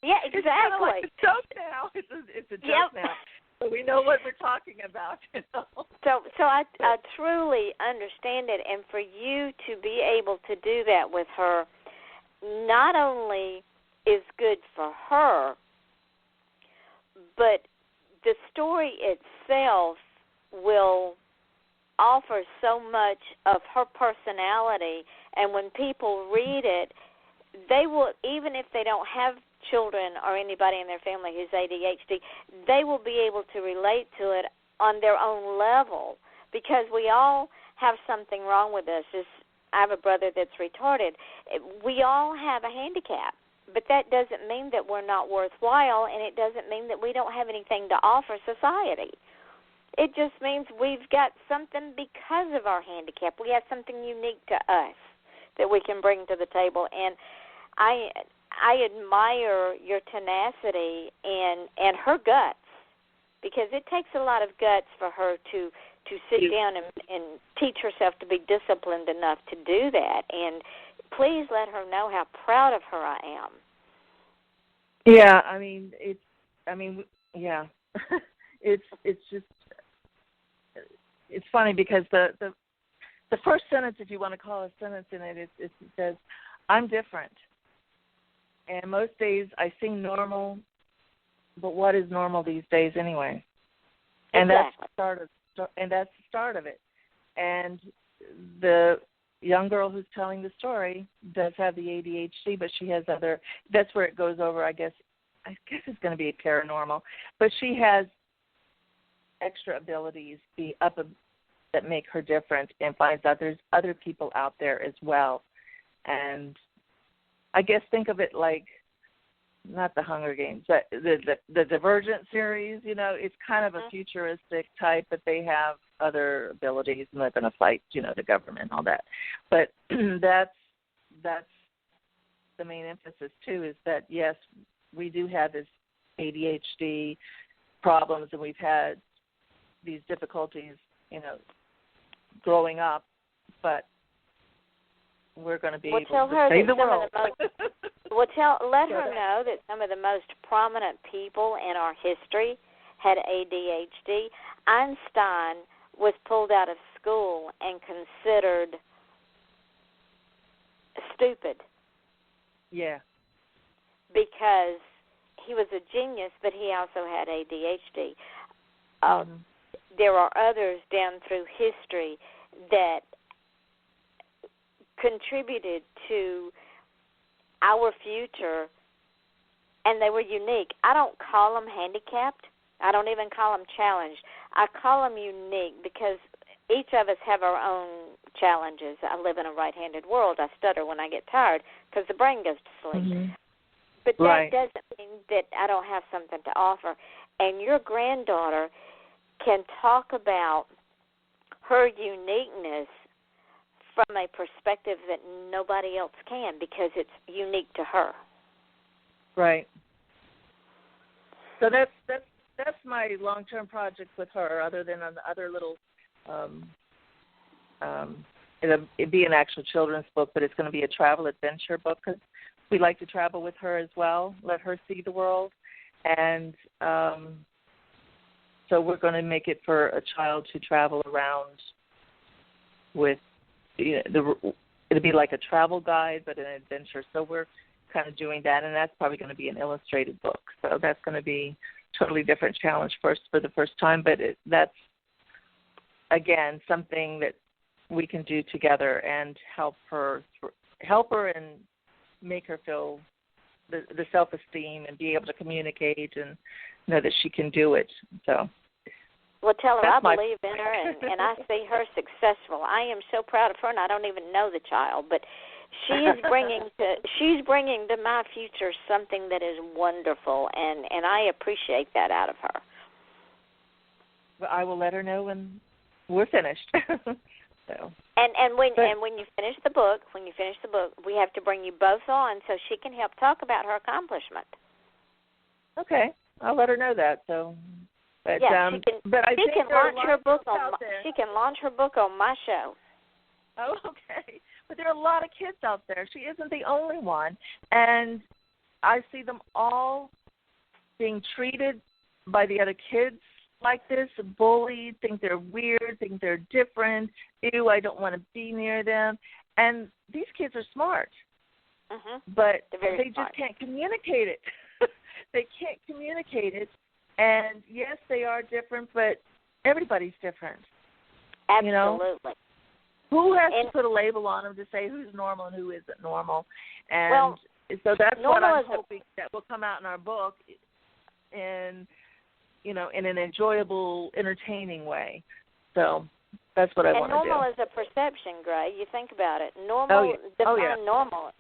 Yeah, exactly. It's kind of like a joke now. It's a joke now. So we know what we're talking about. So I truly understand it, and for you to be able to do that with her, not only is good for her, but the story itself will offer so much of her personality, and when people read it, they will, even if they don't have children or anybody in their family who's ADHD, they will be able to relate to it on their own level, because we all have something wrong with us. I have a brother that's retarded. We all have a handicap, but that doesn't mean that we're not worthwhile, and it doesn't mean that we don't have anything to offer society. It just means we've got something because of our handicap. We have something unique to us that we can bring to the table, and I admire your tenacity and her guts, because it takes a lot of guts for her to sit down and teach herself to be disciplined enough to do that. And please let her know how proud of her I am. Yeah, it's just, it's funny because the first sentence, if you want to call a sentence in it, it says, "I'm different." And most days I sing normal, but what is normal these days anyway? And exactly. that's the start of it. And the young girl who's telling the story does have the ADHD, but she has other. That's where it goes over. I guess it's going to be paranormal, but she has extra abilities that make her different, and finds out there's other people out there as well. And I guess think of it like, not the Hunger Games, but the Divergent series. It's kind of a futuristic type, but they have other abilities, and they're going to fight, the government and all that. But that's the main emphasis, too, is that, yes, we do have this ADHD problems, and we've had these difficulties, growing up, but we're going to be able to save the world. Let her know that some of the most prominent people in our history had ADHD. Einstein was pulled out of school and considered stupid. Yeah. Because he was a genius, but he also had ADHD. There are others down through history that contributed to our future, and they were unique. I don't call them handicapped. I don't even call them challenged. I call them unique because each of us have our own challenges. I live in a right-handed world. I stutter when I get tired because the brain goes to sleep. Mm-hmm. But that doesn't mean that I don't have something to offer. And your granddaughter can talk about her uniqueness from a perspective that nobody else can because it's unique to her. Right. So that's my long-term project with her, other than on the other little it'd be an actual children's book, but it's going to be a travel adventure book because we like to travel with her as well, let her see the world. And so we're going to make it for a child to travel around with, it'll be like a travel guide, but an adventure. So we're kind of doing that, and that's probably going to be an illustrated book. So that's going to be a totally different challenge for the first time, but that's, again, something that we can do together and help her and make her feel the self-esteem and be able to communicate and know that she can do it. So, well, tell her I believe in her and I see her successful. I am so proud of her, and I don't even know the child, but she's bringing to my future something that is wonderful, and I appreciate that out of her. Well, I will let her know when we're finished. So. And when you finish the book, we have to bring you both on so she can help talk about her accomplishment. Okay, I'll let her know that. So, but yeah, she can launch her book on. She can launch her book on my show. Oh, okay. But there are a lot of kids out there. She isn't the only one, and I see them all being treated by the other kids like this, bullied, think they're weird, think they're different. Ew, I don't want to be near them. And these kids are smart, but they just can't communicate it. They can't communicate it. And, yes, they are different, but everybody's different. Absolutely. Who has to put a label on them to say who's normal and who isn't normal? And so that's what I'm hoping that will come out in our book in an enjoyable, entertaining way. So that's what I want to do. And normal is a perception, Gray. You think about it. Normal, define normal.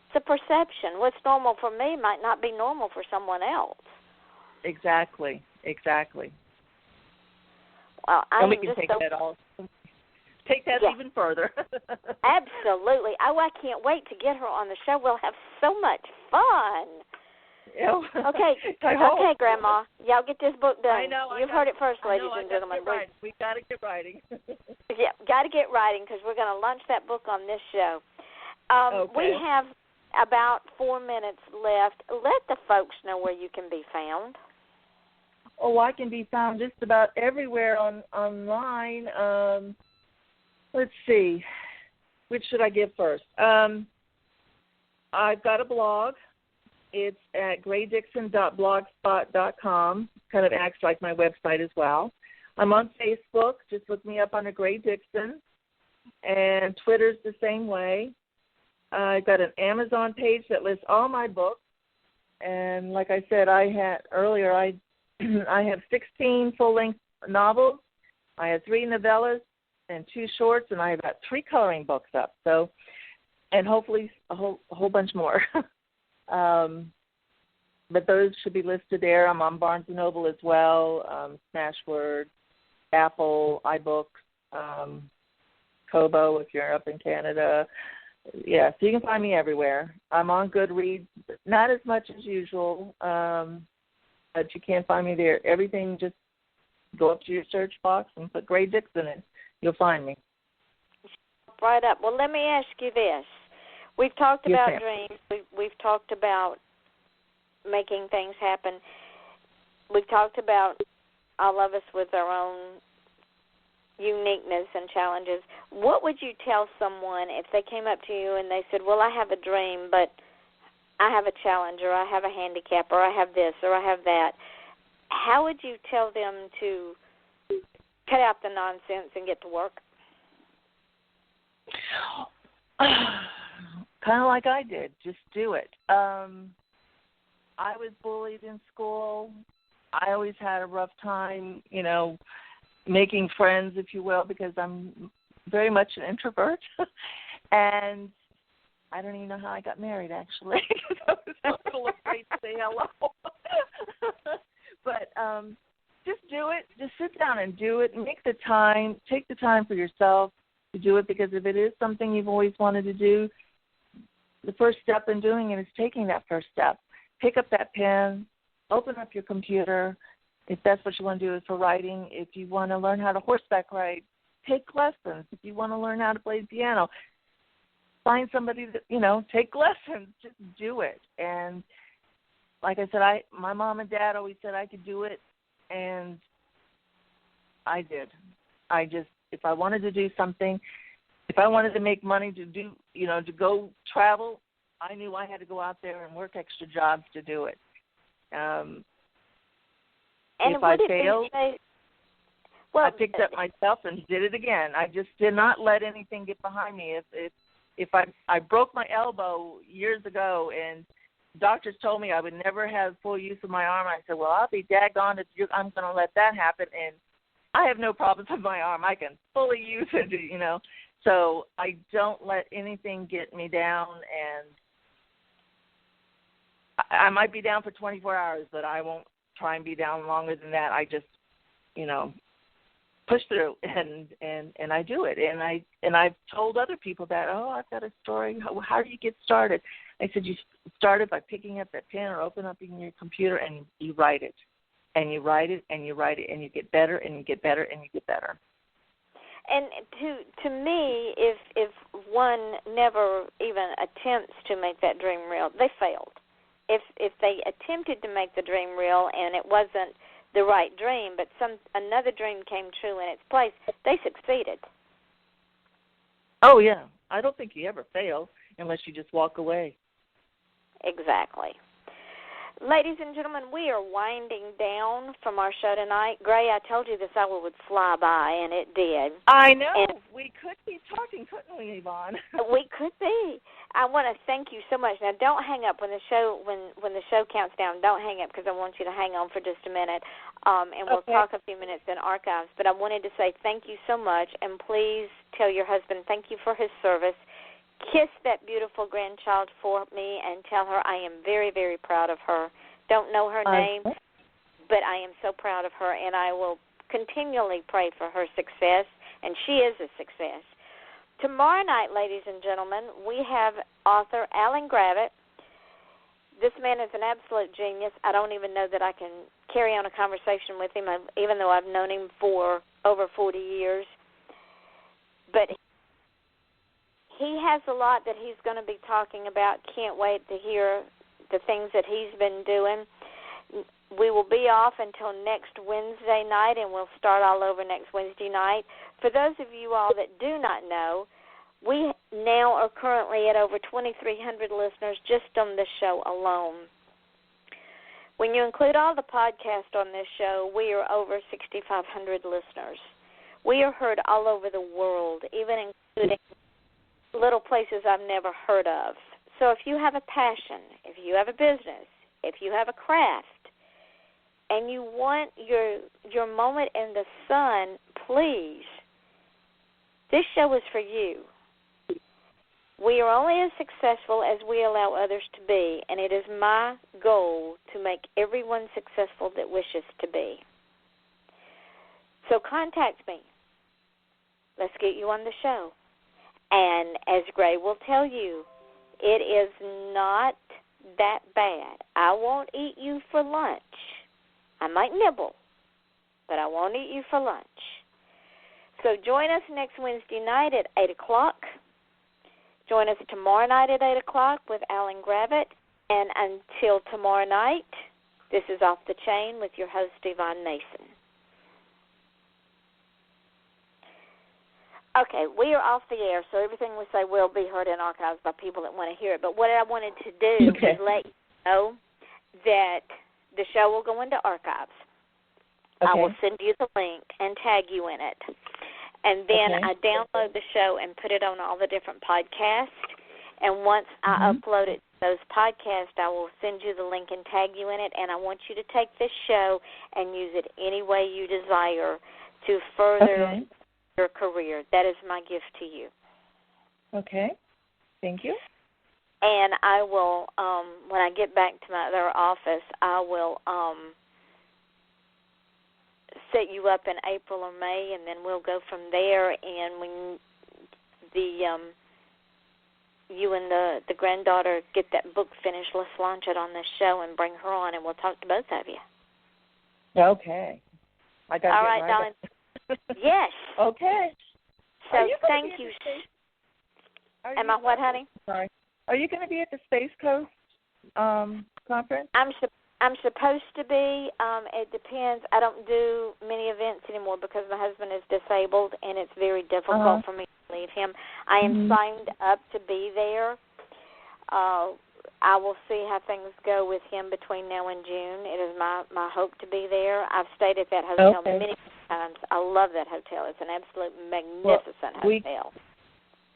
It's a perception. What's normal for me might not be normal for someone else. Exactly. Well, and we can take that even further. Absolutely. Oh, I can't wait to get her on the show. We'll have so much fun. Okay, Grandma. Y'all get this book done. I know. You've heard it first, ladies and gentlemen. We got to get writing. Yeah, got to get writing because we're going to launch that book on this show. We have about 4 minutes left. Let the folks know where you can be found. Oh, I can be found just about everywhere online. Let's see. Which should I give first? I've got a blog. It's at graydixon.blogspot.com. Kind of acts like my website as well. I'm on Facebook. Just look me up under Gray Dixon. And Twitter's the same way. I've got an Amazon page that lists all my books. And like I said, I have 16 full-length novels. I have 3 novellas and 2 shorts, and I have got 3 coloring books up. So, and hopefully a whole bunch more. But those should be listed there. I'm on Barnes & Noble as well, Smashword, Apple, iBooks, Kobo if you're up in Canada, Yeah, so you can find me everywhere. I'm on Goodreads, not as much as usual, but you can find me there. Everything, just go up to your search box and put Gray Dixon in. You'll find me. Right up. Well, let me ask you this. We've talked Yes, about ma'am. dreams. We've talked about making things happen. We've talked about all of us with our own uniqueness and challenges. What would you tell someone if they came up to you and they said, well, I have a dream, but I have a challenge, or I have a handicap, or I have this, or I have that? How would you tell them to cut out the nonsense and get to work? Kind of like I did. Just do it. I was bullied in school. I always had a rough time, making friends, if you will, because I'm very much an introvert. And I don't even know how I got married, actually, because I was a little afraid to say hello. But just do it. Just sit down and do it. Make the time. Take the time for yourself to do it, because if it is something you've always wanted to do, the first step in doing it is taking that first step. Pick up that pen. Open up your computer. If that's what you want to do, is for writing. If you want to learn how to horseback ride, take lessons. If you want to learn how to play piano, find somebody that, take lessons. Just do it. And like I said, my mom and dad always said I could do it, and I did. If I wanted to do something, if I wanted to make money to do, to go travel, I knew I had to go out there and work extra jobs to do it. And if I failed, I picked up myself and did it again. I just did not let anything get behind me. If I broke my elbow years ago, and doctors told me I would never have full use of my arm, I said, well, I'll be daggone if I'm going to let that happen. And I have no problems with my arm. I can fully use it, So I don't let anything get me down, and I might be down for 24 hours, but I won't try and be down longer than that. I just, push through, and I do it. And I've told other people that, I've got a story. How do you get started? I said, you started by picking up that pen or open up your computer, and you write it. And you write it, and you write it, and you get better, and you get better, and you get better. And to me, if one never even attempts to make that dream real, they failed. If they attempted to make the dream real and it wasn't the right dream, but another dream came true in its place, they succeeded. Oh, yeah. I don't think you ever fail unless you just walk away. Exactly. Ladies and gentlemen, we are winding down from our show tonight. Gray, I told you this hour would fly by, and it did. I know. And we could be talking, couldn't we, Yvonne? We could be. I want to thank you so much. Now, don't hang up when the show counts down. Don't hang up, because I want you to hang on for just a minute, and we'll talk a few minutes in archives. But I wanted to say thank you so much, and please tell your husband thank you for his service. Kiss that beautiful grandchild for me and tell her I am very, very proud of her. Don't know her name, but I am so proud of her, and I will continually pray for her success, and she is a success. Tomorrow night, ladies and gentlemen, we have author Alan Gravett. This man is an absolute genius. I don't even know that I can carry on a conversation with him, even though I've known him for over 40 years. But he has a lot that he's going to be talking about. Can't wait to hear the things that he's been doing. We will be off until next Wednesday night, and we'll start all over next Wednesday night. For those of you all that do not know, we now are currently at over 2,300 listeners just on this show alone. When you include all the podcasts on this show, we are over 6,500 listeners. We are heard all over the world, even including little places I've never heard of. So if you have a passion, if you have a business, if you have a craft, and you want your moment in the sun, please, this show is for you. We are only as successful as we allow others to be, and it is my goal to make everyone successful that wishes to be. So contact me. Let's get you on the show. And as Gray will tell you, it is not that bad. I won't eat you for lunch. I might nibble, but I won't eat you for lunch. So join us next Wednesday night at 8 o'clock. Join us tomorrow night at 8 o'clock with Alan Gravitt. And until tomorrow night, this is Off the Chain with your host, Yvonne Mason. Okay, we are off the air, so everything we say will be heard in archives by people that want to hear it. But what I wanted to do is let you know that the show will go into archives. Okay. I will send you the link and tag you in it. And then I download the show and put it on all the different podcasts. And once I upload it to those podcasts, I will send you the link and tag you in it. And I want you to take this show and use it any way you desire to further your career. That is my gift to you. Okay. Thank you. And I will, when I get back to my other office, I will set you up in April or May, and then we'll go from there. And when you and the granddaughter get that book finished, let's launch it on this show and bring her on, and we'll talk to both of you. Okay. I got all right, darling. Yes. Okay. So thank you. Am I what, honey? Sorry. Are you going to be at the Space Coast conference? I'm supposed to be. It depends. I don't do many events anymore because my husband is disabled, and it's very difficult for me to leave him. I am signed up to be there. I will see how things go with him between now and June. It is my hope to be there. I've stayed at that hotel many times. I love that hotel. It's an absolute magnificent hotel.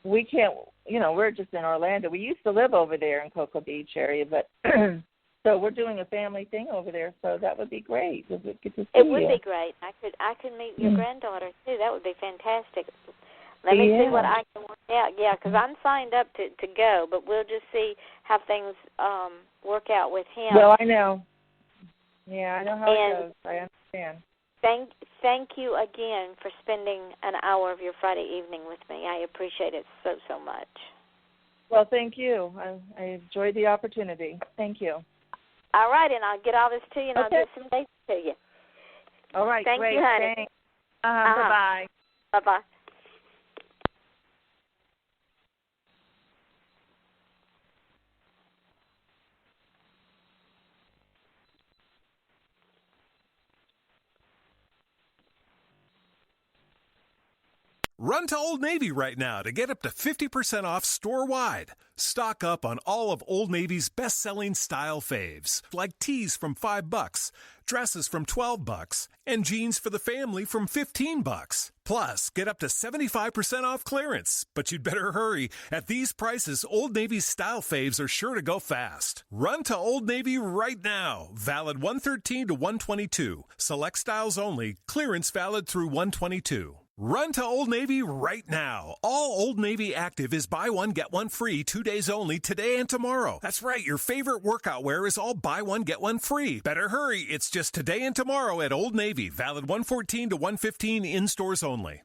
We can't, we're just in Orlando. We used to live over there in Cocoa Beach area, but so we're doing a family thing over there, so that would be great. It would be great. I could meet your granddaughter, too. That would be fantastic. Let me see what I can work out. Yeah, because I'm signed up to go, but we'll just see how things work out with him. Well, I know. Yeah, I know how it goes. I understand. Thank you again for spending an hour of your Friday evening with me. I appreciate it so, so much. Well, thank you. I enjoyed the opportunity. Thank you. All right, and I'll get all this to you, and I'll get some dates to you. All right, Thank great. you, honey. Thanks. Bye-bye. Bye-bye. Run to Old Navy right now to get up to 50% off store-wide. Stock up on all of Old Navy's best-selling style faves, like tees from $5, dresses from $12, and jeans for the family from $15. Plus, get up to 75% off clearance. But you'd better hurry. At these prices, Old Navy's style faves are sure to go fast. Run to Old Navy right now. Valid 113 to 122. Select styles only. Clearance valid through 122. Run to Old Navy right now. All Old Navy active is buy one, get one free 2 days only, today and tomorrow. That's right, your favorite workout wear is all buy one, get one free. Better hurry, it's just today and tomorrow at Old Navy. Valid 114 to 115 in stores only.